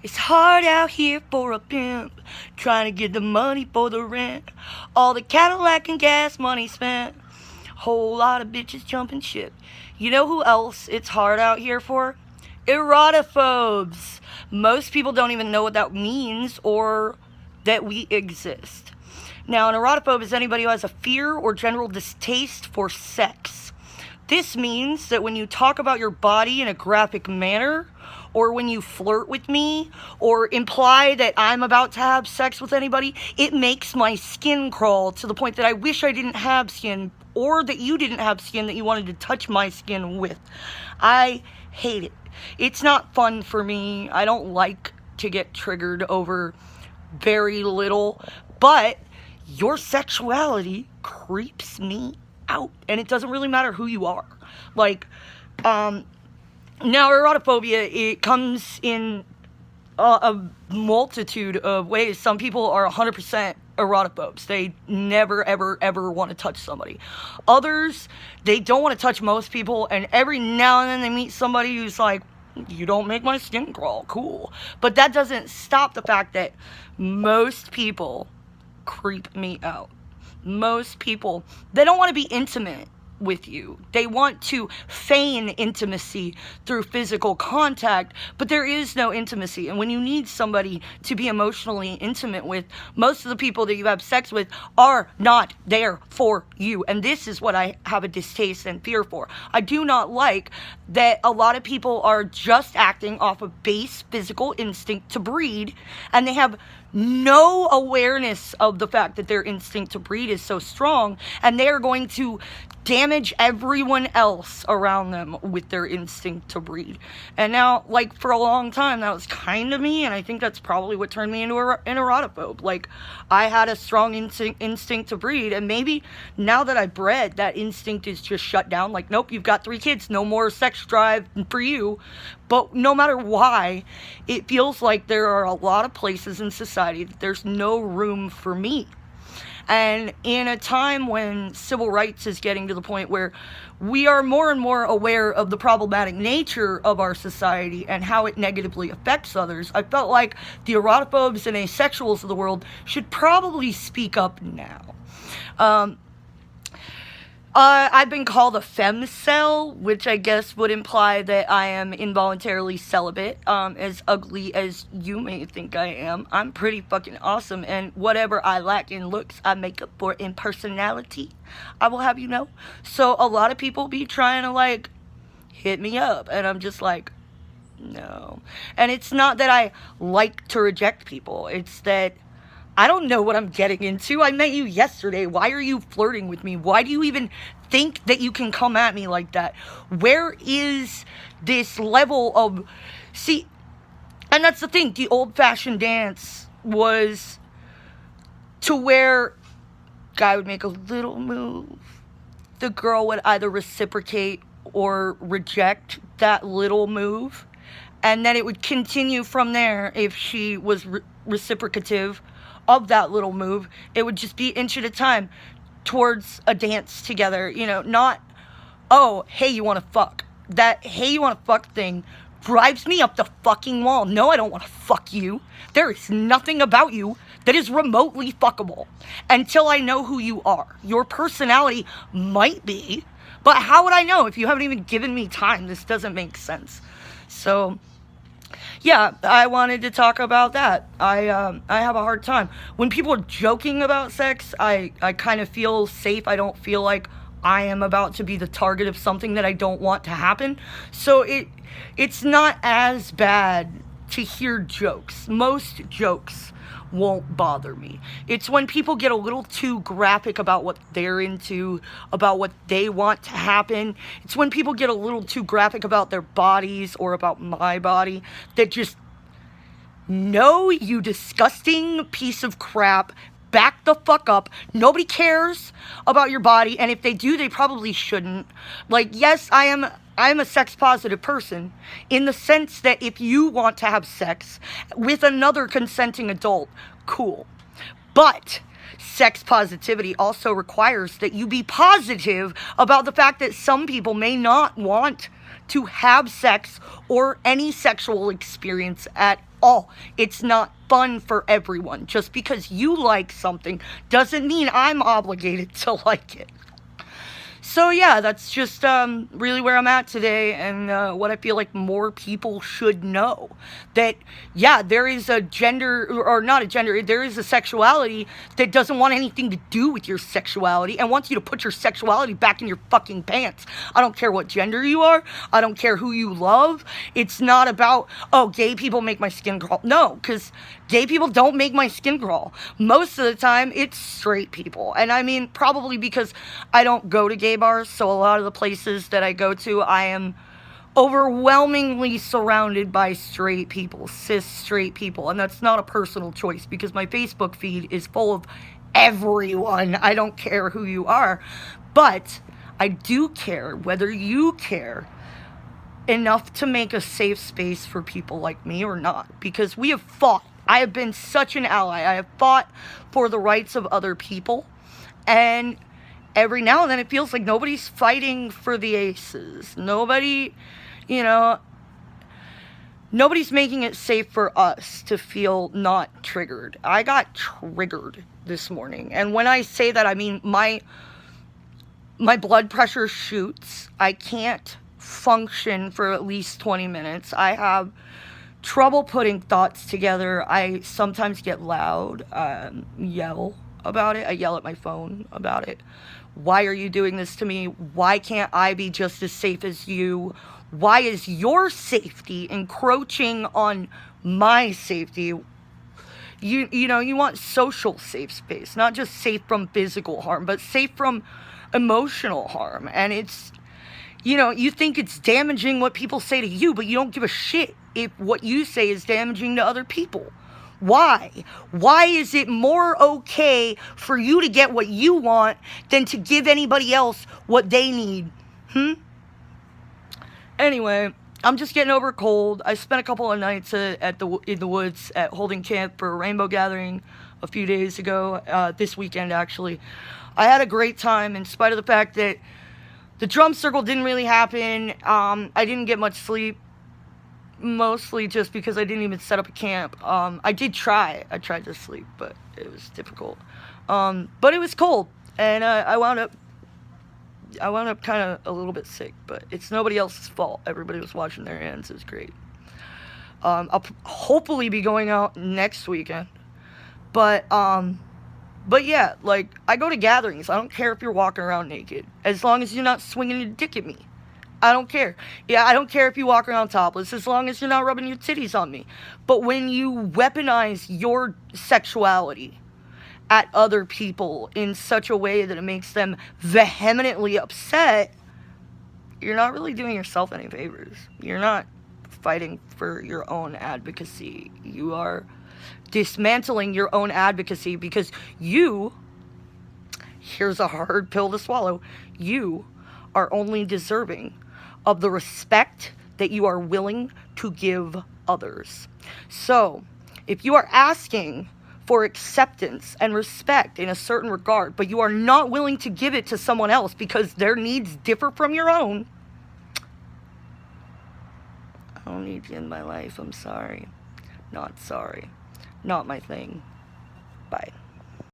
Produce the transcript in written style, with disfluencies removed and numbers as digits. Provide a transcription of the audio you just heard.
It's hard out here for a pimp, trying to get the money for the rent. All the Cadillac and gas money spent. Whole lot of bitches jumping ship. You know who else it's hard out here for? Erotophobes. Most people don't even know what that means or that we exist. Now, an erotophobe is anybody who has a fear or general distaste for sex. This means that when you talk about your body in a graphic manner, or when you flirt with me, or imply that I'm about to have sex with anybody, it makes my skin crawl to the point that I wish I didn't have skin, or that you didn't have skin that you wanted to touch my skin with. I hate it. It's not fun for me. I don't like to get triggered over very little, but your sexuality creeps me out, and it doesn't really matter who you are. Like, now erotophobia, it comes in a multitude of ways. Some people are 100% erotophobes. They never, ever, ever want to touch somebody. Others, they don't want to touch most people, and every now and then they meet somebody who's like, you don't make my skin crawl, cool. But that doesn't stop the fact that most people creep me out. Most people, they don't want to be intimate with you. They want to feign intimacy through physical contact, but there is no intimacy. And when you need somebody to be emotionally intimate with, most of the people that you have sex with are not there for you. And this is what I have a distaste and fear for. I do not like that a lot of people are just acting off of base physical instinct to breed, and they have no awareness of the fact that their instinct to breed is so strong, and they are going to damage everyone else around them with their instinct to breed. And now, like, for a long time, that was kind of me, and I think that's probably what turned me into an erotophobe. Like, I had a strong instinct to breed, and maybe now that I bred, that instinct is just shut down. Like, nope, you've got 3 kids, no more sex drive for you. But no matter why, it feels like there are a lot of places in society that there's no room for me. And in a time when civil rights is getting to the point where we are more and more aware of the problematic nature of our society and how it negatively affects others, I felt like the erotophobes and asexuals of the world should probably speak up now. I've been called a femcel, which I guess would imply that I am involuntarily celibate. As ugly as you may think I am, I'm pretty fucking awesome, and whatever I lack in looks, I make up for in personality, I will have you know. So a lot of people be trying to, like, hit me up, and I'm just like, no. And it's not that I like to reject people, it's that I don't know what I'm getting into. I met you yesterday. Why are you flirting with me? Why do you even think that you can come at me like that? Where is this level of... See, and that's the thing. The old-fashioned dance was to where guy would make a little move. The girl would either reciprocate or reject that little move. And then it would continue from there if she was reciprocative of that little move. It would just be inch at a time towards a dance together, you know, not, oh, hey, you want to fuck. That, hey, you want to fuck thing drives me up the fucking wall. No, I don't want to fuck you. There is nothing about you that is remotely fuckable until I know who you are. Your personality might be, but how would I know if you haven't even given me time? This doesn't make sense. So yeah, I wanted to talk about that. I have a hard time. When people are joking about sex, I kind of feel safe. I don't feel like I am about to be the target of something that I don't want to happen. So it's not as bad to hear jokes. Most jokes won't bother me. It's when people get a little too graphic about what they're into, about what they want to happen. It's when people get a little too graphic about their bodies or about my body that just, no, you disgusting piece of crap, back the fuck up. Nobody cares about your body, and if they do, they probably shouldn't. Like, yes, I'm a sex-positive person in the sense that if you want to have sex with another consenting adult, cool. But sex positivity also requires that you be positive about the fact that some people may not want to have sex or any sexual experience at all. It's not fun for everyone. Just because you like something doesn't mean I'm obligated to like it. So yeah, that's just really where I'm at today, and what I feel like more people should know. That, yeah, there is a gender, or not a gender, there is a sexuality that doesn't want anything to do with your sexuality and wants you to put your sexuality back in your fucking pants. I don't care what gender you are. I don't care who you love. It's not about, oh, gay people make my skin crawl. No, because gay people don't make my skin crawl. Most of the time, it's straight people. And I mean, probably because I don't go to gay bars, so a lot of the places that I go to, I am overwhelmingly surrounded by straight people, cis straight people. And that's not a personal choice, because my Facebook feed is full of everyone. I don't care who you are. But I do care whether you care enough to make a safe space for people like me or not, because we have fought. I have been such an ally. I have fought for the rights of other people, and every now and then it feels like nobody's fighting for the aces. Nobody, nobody's making it safe for us to feel not triggered. I got triggered this morning, and when I say that, I mean my blood pressure shoots. I can't function for at least 20 minutes. I have trouble putting thoughts together. I sometimes get loud, yell about it. I yell at my phone about it. Why are you doing this to me? Why can't I be just as safe as you? Why is your safety encroaching on my safety? You want social safe space, not just safe from physical harm, but safe from emotional harm. And it's, you think it's damaging what people say to you, but you don't give a shit if what you say is damaging to other people. Why? Why is it more okay for you to get what you want than to give anybody else what they need? Anyway, I'm just getting over a cold. I spent a couple of nights in the woods at holding camp for a rainbow gathering a few days ago, this weekend actually. I had a great time in spite of the fact that the drum circle didn't really happen. I didn't get much sleep, mostly just because I didn't even set up a camp. I did try. I tried to sleep, but it was difficult. But it was cold, and I wound up kind of a little bit sick, but it's nobody else's fault. Everybody was washing their hands. It was great. I'll hopefully be going out next weekend, but yeah, like, I go to gatherings. I don't care if you're walking around naked, as long as you're not swinging your dick at me. I don't care. Yeah, I don't care if you walk around topless, as long as you're not rubbing your titties on me. But when you weaponize your sexuality at other people in such a way that it makes them vehemently upset, you're not really doing yourself any favors. You're not fighting for your own advocacy. You are dismantling your own advocacy, because here's a hard pill to swallow, you are only deserving of the respect that you are willing to give others. So, if you are asking for acceptance and respect in a certain regard, but you are not willing to give it to someone else because their needs differ from your own, I don't need you in my life. I'm sorry. Not sorry. Not my thing. Bye.